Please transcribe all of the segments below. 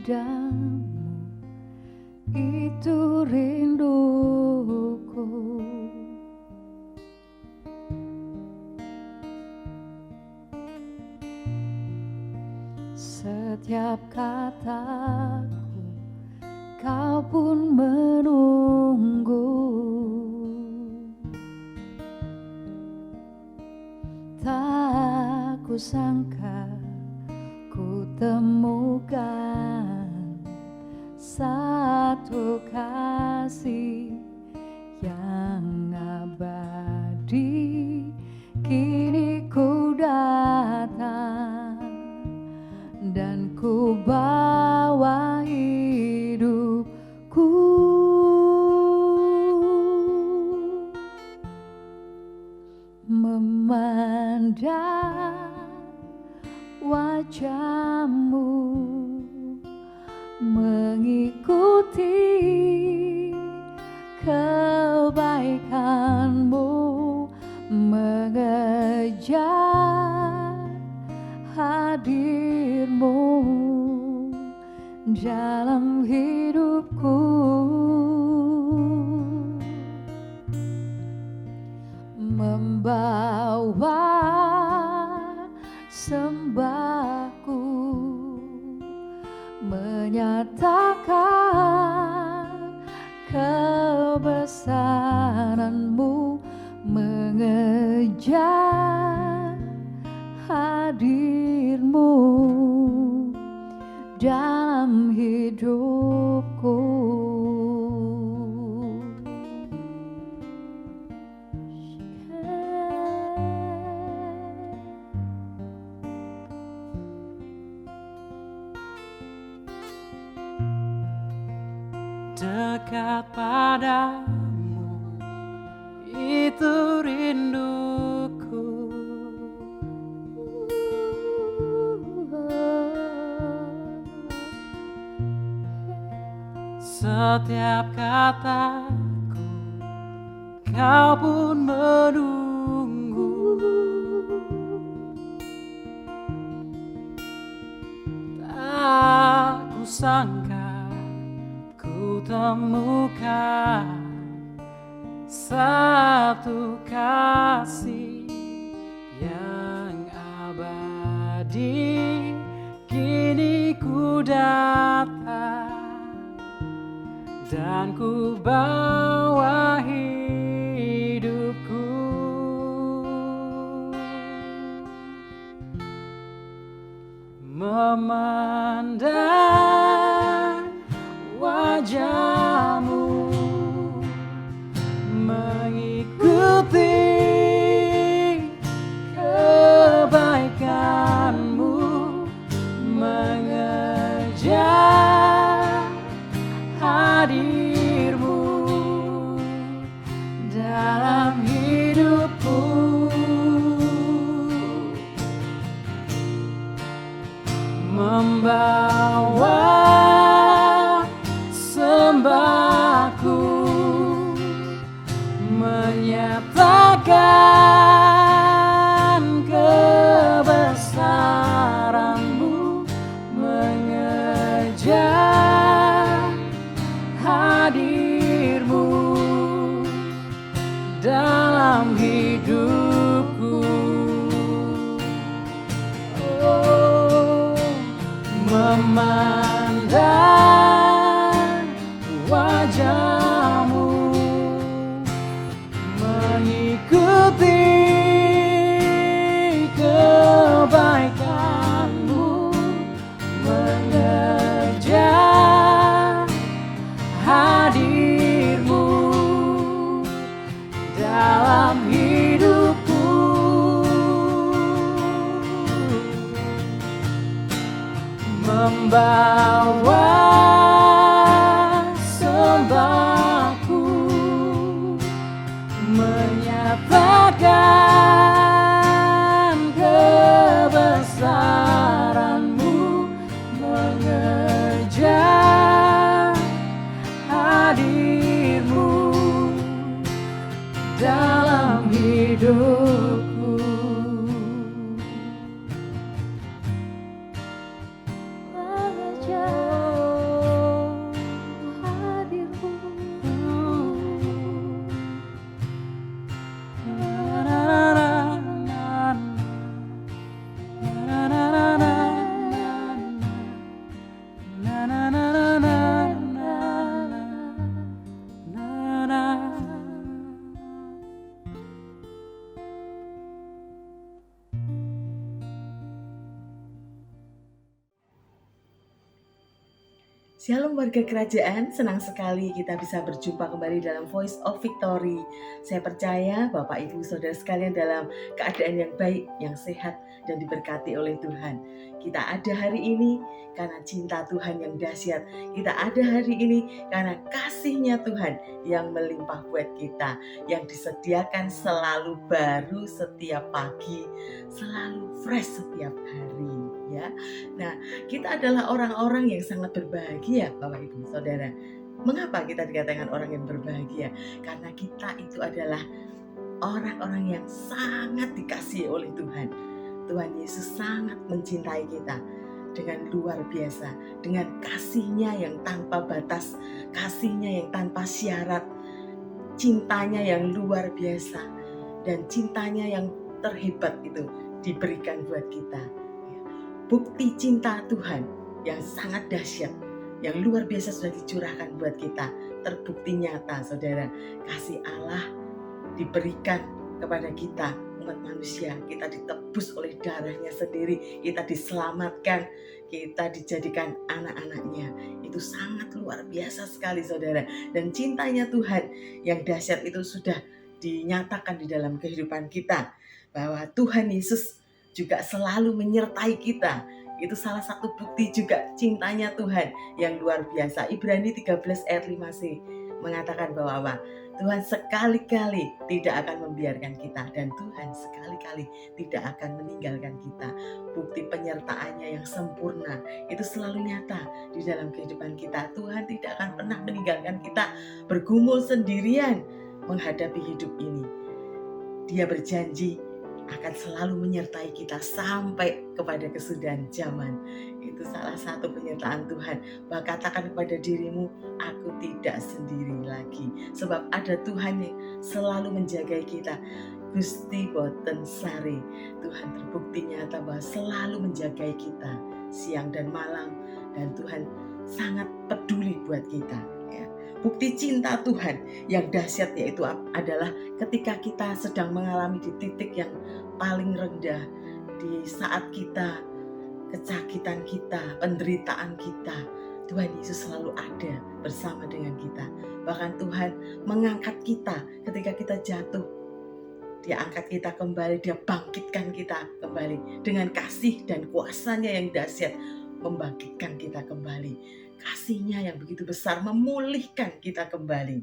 padamu, itu rinduku. Setiap kataku kau pun menunggu, tak kusangka ku temukan satu kasih yang abadi. Kini ku datang dan ku bawa hidupku, memandang wajahmu, mengikuti kebaikanmu, mengejar hadirmu dalam hidupku, membawa sembahku, menyatakan kebesaranmu, mengejar hadirmu dalam hidupku. Dekat padamu, itu rinduku. Setiap kataku kau pun menunggu, tak kusangka ku temukan satu kasih yang abadi. Kini ku datang dan ku bawa hidupku, memandang wajahmu, mengikuti kebaikanmu, mengejar hadirmu dalam hidupku, membawa sembahku, menyatakan kebesaranmu, mengejar hadirmu dalam hidupku. Oh, memandang wajahmu, mengikuti kebaikanmu, mengejar hadirmu dalam hidupku, membawa sembahku, menyatakan kebesaranmu, mengejar hadirmu dalam hidupku. Mengejar Shalom warga kerajaan, senang sekali kita bisa berjumpa kembali dalam Voice of Victory. Saya percaya Bapak Ibu Saudara sekalian dalam keadaan yang baik, yang sehat dan diberkati oleh Tuhan. Kita ada hari ini karena cinta Tuhan yang dahsyat. Kita ada hari ini karena kasih-Nya Tuhan yang melimpah buat kita, yang disediakan selalu baru setiap pagi, selalu fresh setiap hari, ya. Nah, kita adalah orang-orang yang sangat berbahagia, Bapak Ibu Saudara. Mengapa kita dikatakan orang yang berbahagia? Karena kita itu adalah orang-orang yang sangat dikasihi oleh Tuhan. Tuhan Yesus sangat mencintai kita dengan luar biasa, dengan kasih-Nya yang tanpa batas, kasih-Nya yang tanpa syarat, cintanya yang luar biasa, dan cintanya yang terhebat itu diberikan buat kita. Bukti cinta Tuhan yang sangat dahsyat, yang luar biasa sudah dicurahkan buat kita, terbukti nyata, saudara. Kasih Allah diberikan kepada kita, umat manusia. Kita ditebus oleh darahnya sendiri, kita diselamatkan, kita dijadikan anak-anaknya. Itu sangat luar biasa sekali, saudara. Dan cintanya Tuhan yang dahsyat itu sudah dinyatakan di dalam kehidupan kita, bahwa Tuhan Yesus juga selalu menyertai kita. Itu salah satu bukti juga cintanya Tuhan yang luar biasa. Ibrani 13 ayat 5c mengatakan bahwa apa? Tuhan sekali-kali tidak akan membiarkan kita, dan Tuhan sekali-kali tidak akan meninggalkan kita. Bukti penyertaannya yang sempurna itu selalu nyata di dalam kehidupan kita. Tuhan tidak akan pernah meninggalkan kita bergumul sendirian menghadapi hidup ini. Dia berjanji akan selalu menyertai kita sampai kepada kesudahan zaman. Itu salah satu penyertaan Tuhan. Bahwa katakan kepada dirimu, aku tidak sendiri lagi. Sebab ada Tuhan yang selalu menjaga kita. Gusti boten sari. Tuhan terbukti nyata bahwa selalu menjaga kita siang dan malam. Dan Tuhan sangat peduli buat kita. Bukti cinta Tuhan yang dahsyat yaitu adalah ketika kita sedang mengalami di titik yang paling rendah, di saat kita kesakitan kita, penderitaan kita, Tuhan Yesus selalu ada bersama dengan kita. Bahkan Tuhan mengangkat kita ketika kita jatuh. Dia angkat kita kembali, Dia bangkitkan kita kembali dengan kasih dan kuasa-Nya yang dahsyat, membangkitkan kita kembali. Kasih-Nya yang begitu besar memulihkan kita kembali.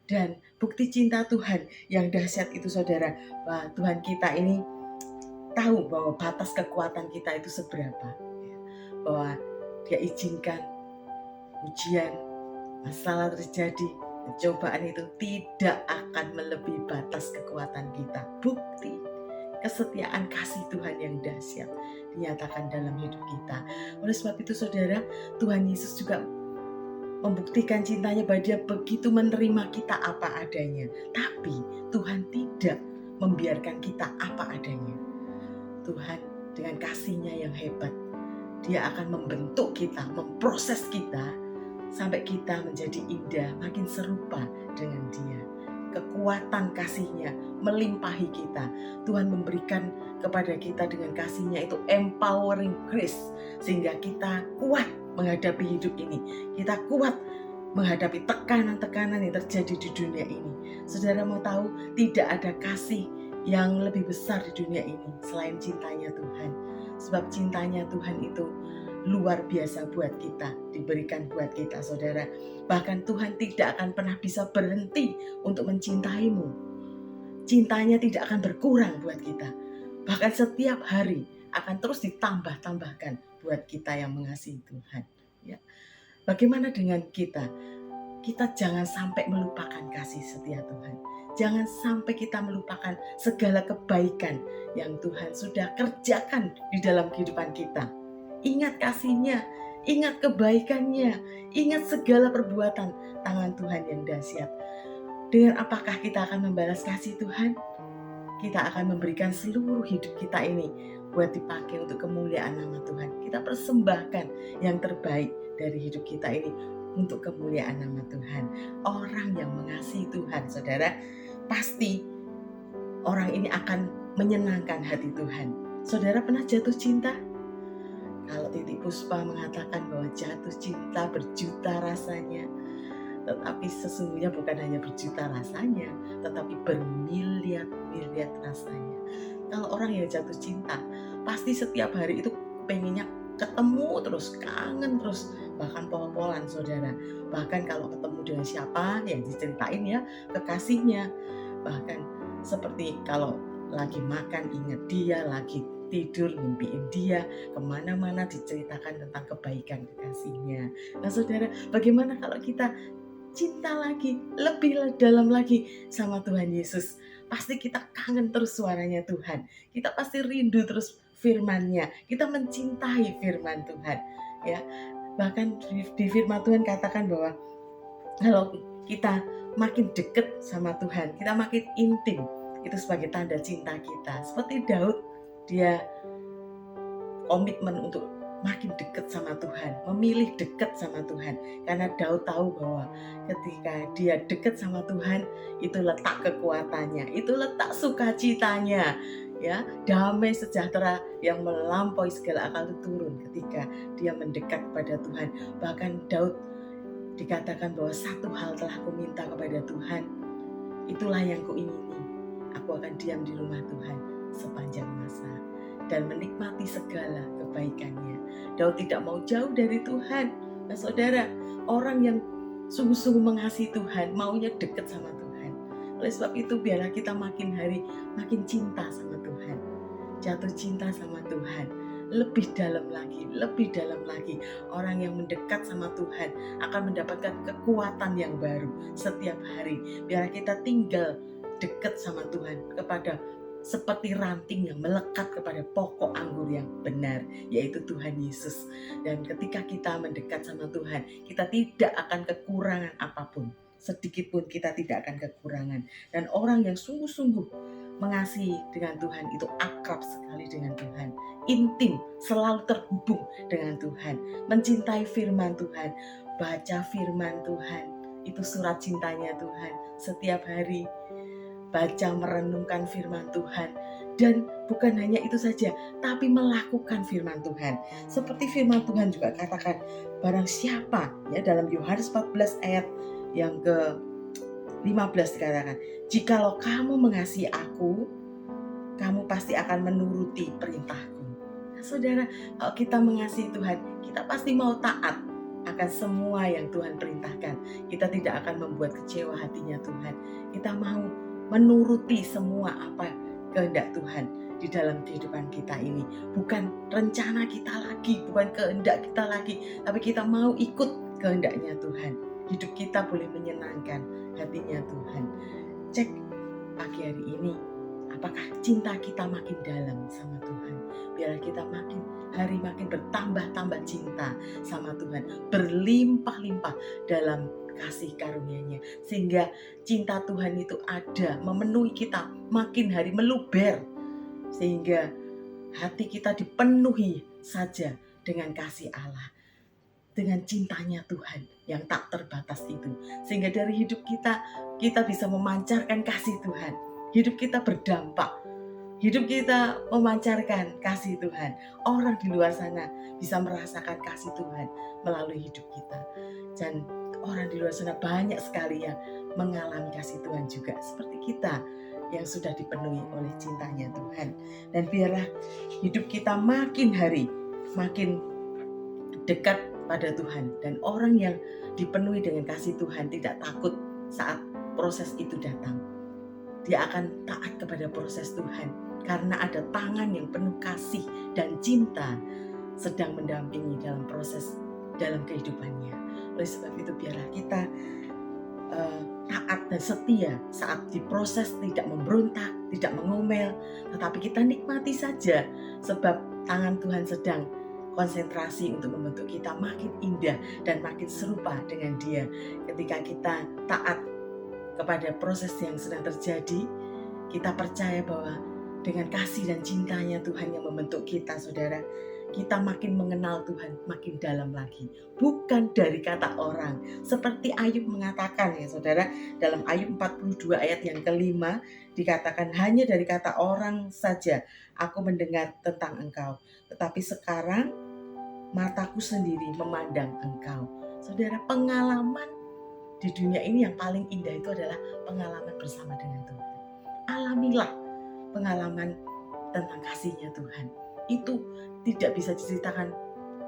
Dan bukti cinta Tuhan yang dahsyat itu, saudara, bahwa Tuhan kita ini tahu bahwa batas kekuatan kita itu seberapa, bahwa Dia izinkan ujian, masalah terjadi, pencobaan itu tidak akan melebihi batas kekuatan kita. Bukti kesetiaan kasih Tuhan yang dahsyat dinyatakan dalam hidup kita. Oleh sebab itu, saudara, Tuhan Yesus juga membuktikan cintanya bahwa Dia begitu menerima kita apa adanya. Tapi Tuhan tidak membiarkan kita apa adanya. Tuhan dengan kasih-Nya yang hebat, Dia akan membentuk kita, memproses kita sampai kita menjadi indah, makin serupa dengan Dia. Kekuatan kasih-Nya melimpahi kita. Tuhan memberikan kepada kita dengan kasih-Nya itu empowering grace, sehingga kita kuat menghadapi hidup ini. Kita kuat menghadapi tekanan-tekanan yang terjadi di dunia ini. Saudara mau tahu, tidak ada kasih yang lebih besar di dunia ini selain cintanya Tuhan. Sebab cintanya Tuhan itu luar biasa buat kita, diberikan buat kita, saudara. Bahkan Tuhan tidak akan pernah bisa berhenti untuk mencintaimu. Cintanya tidak akan berkurang buat kita. Bahkan setiap hari akan terus ditambah-tambahkan buat kita yang mengasihi Tuhan. Ya. Bagaimana dengan kita? Kita jangan sampai melupakan kasih setia Tuhan. Jangan sampai kita melupakan segala kebaikan yang Tuhan sudah kerjakan di dalam kehidupan kita. Ingat kasih-Nya, ingat kebaikan-Nya, ingat segala perbuatan tangan Tuhan yang dahsyat. Dengan apakah kita akan membalas kasih Tuhan? Kita akan memberikan seluruh hidup kita ini buat dipakai untuk kemuliaan nama Tuhan. Kita persembahkan yang terbaik dari hidup kita ini untuk kemuliaan nama Tuhan. Orang yang mengasihi Tuhan, saudara, pasti orang ini akan menyenangkan hati Tuhan. Saudara pernah jatuh cinta? Kalau Titi Puspa mengatakan bahwa jatuh cinta berjuta rasanya, tetapi sesungguhnya bukan hanya berjuta rasanya, tetapi bermiliar-miliar rasanya. Kalau orang yang jatuh cinta, pasti setiap hari itu pengennya ketemu terus, kangen terus, bahkan pol-polan saudara. Bahkan kalau ketemu dengan siapa yang diceritain ya kekasihnya. Bahkan seperti kalau lagi makan ingat dia, lagi tidur mimpiin dia, kemana-mana diceritakan tentang kebaikan kekasihnya. Nah saudara, bagaimana kalau kita cinta lagi, lebih dalam lagi sama Tuhan Yesus? Pasti kita kangen terus suaranya Tuhan, kita pasti rindu terus firman-Nya, kita mencintai firman Tuhan ya. Bahkan di firman Tuhan katakan bahwa kalau kita makin dekat sama Tuhan, kita makin intim, itu sebagai tanda cinta kita. Seperti Daud, dia komitmen untuk makin dekat sama Tuhan, memilih dekat sama Tuhan, karena Daud tahu bahwa ketika dia dekat sama Tuhan, itu letak kekuatannya, itu letak sukacitanya, ya, damai sejahtera yang melampaui segala akal itu turun ketika dia mendekat kepada Tuhan. Bahkan Daud dikatakan bahwa satu hal telah kuminta kepada Tuhan, itulah yang kuingini, aku akan diam di rumah Tuhan sepanjang masa dan menikmati segala kebaikannya. Daud tidak mau jauh dari Tuhan. Nah saudara, orang yang sungguh-sungguh mengasihi Tuhan, maunya dekat sama Tuhan. Oleh sebab itu biarlah kita makin hari makin cinta sama Tuhan, jatuh cinta sama Tuhan, lebih dalam lagi, lebih dalam lagi. Orang yang mendekat sama Tuhan akan mendapatkan kekuatan yang baru setiap hari. Biar kita tinggal dekat sama Tuhan, kepada seperti ranting yang melekat kepada pokok anggur yang benar, yaitu Tuhan Yesus. Dan ketika kita mendekat sama Tuhan, kita tidak akan kekurangan apapun. Sedikit pun kita tidak akan kekurangan. Dan orang yang sungguh-sungguh mengasihi dengan Tuhan itu akrab sekali dengan Tuhan, intim, selalu terhubung dengan Tuhan, mencintai firman Tuhan, baca firman Tuhan, itu surat cintanya Tuhan setiap hari. Baca, merenungkan firman Tuhan, dan bukan hanya itu saja, tapi melakukan firman Tuhan. Seperti firman Tuhan juga katakan, barang siapa, ya, dalam Yohanes 14 ayat yang ke-15 dikatakan, jikalau kamu mengasihi aku, kamu pasti akan menuruti perintahku. Nah, saudara, kalau kita mengasihi Tuhan, kita pasti mau taat akan semua yang Tuhan perintahkan. Kita tidak akan membuat kecewa hatinya Tuhan. Kita mau menuruti semua apa kehendak Tuhan di dalam kehidupan kita ini. Bukan rencana kita lagi, bukan kehendak kita lagi, tapi kita mau ikut kehendaknya Tuhan. Hidup kita boleh menyenangkan hatinya Tuhan. Cek pagi hari ini, apakah cinta kita makin dalam sama Tuhan? Biar kita makin hari makin bertambah-tambah cinta sama Tuhan, berlimpah-limpah dalam kasih karunia-Nya, sehingga cinta Tuhan itu ada, memenuhi kita, makin hari meluber, sehingga hati kita dipenuhi saja dengan kasih Allah, dengan cintanya Tuhan yang tak terbatas itu, sehingga dari hidup kita bisa memancarkan kasih Tuhan. Hidup kita berdampak, hidup kita memancarkan kasih Tuhan. Orang di luar sana bisa merasakan kasih Tuhan melalui hidup kita. Dan orang di luar sana banyak sekali yang mengalami kasih Tuhan juga, seperti kita yang sudah dipenuhi oleh cintanya Tuhan. Dan biarlah hidup kita makin hari makin dekat pada Tuhan. Dan orang yang dipenuhi dengan kasih Tuhan tidak takut saat proses itu datang. Dia akan taat kepada proses Tuhan, karena ada tangan yang penuh kasih dan cinta sedang mendampingi dalam proses dalam kehidupannya. Oleh sebab itu biarlah kita taat dan setia saat diproses, tidak memberontak, tidak mengomel, tetapi kita nikmati saja, sebab tangan Tuhan sedang konsentrasi untuk membentuk kita makin indah dan makin serupa dengan Dia. Ketika kita taat kepada proses yang sedang terjadi, kita percaya bahwa dengan kasih dan cintanya Tuhan yang membentuk kita, saudara, kita makin mengenal Tuhan makin dalam lagi, bukan dari kata orang. Seperti Ayub mengatakan, ya saudara, dalam Ayub 42 ayat yang ke-5 dikatakan, hanya dari kata orang saja aku mendengar tentang engkau, tetapi sekarang mataku sendiri memandang Engkau. Saudara, pengalaman di dunia ini yang paling indah itu adalah pengalaman bersama dengan Tuhan. Alamilah pengalaman tentang kasih-Nya Tuhan. Itu tidak bisa diceritakan,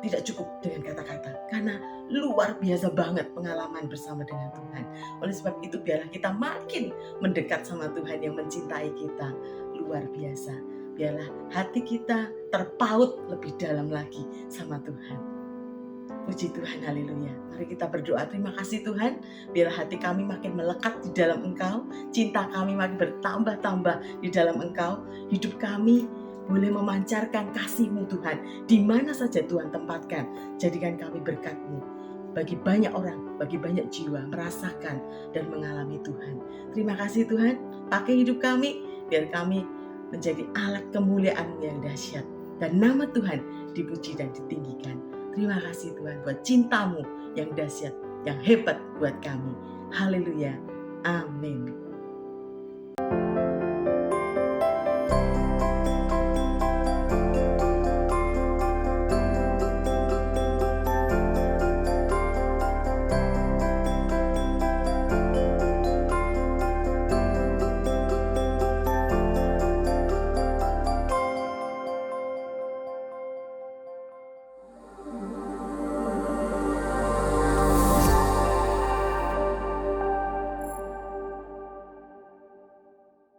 tidak cukup dengan kata-kata, karena luar biasa banget pengalaman bersama dengan Tuhan. Oleh sebab itu biarlah kita makin mendekat sama Tuhan yang mencintai kita luar biasa. Biarlah hati kita terpaut lebih dalam lagi sama Tuhan. Puji Tuhan, haleluya. Mari kita berdoa. Terima kasih Tuhan, biarlah hati kami makin melekat di dalam Engkau, cinta kami makin bertambah-tambah di dalam Engkau, hidup kami boleh memancarkan kasih-Mu Tuhan, di mana saja Tuhan tempatkan. Jadikan kami berkat-Mu bagi banyak orang, bagi banyak jiwa merasakan dan mengalami Tuhan. Terima kasih Tuhan, pakai hidup kami, biar kami menjadi alat kemuliaan-Mu yang dahsyat, dan nama Tuhan dipuji dan ditinggikan. Terima kasih Tuhan buat cinta-Mu yang dahsyat, yang hebat buat kami. Haleluya, amin.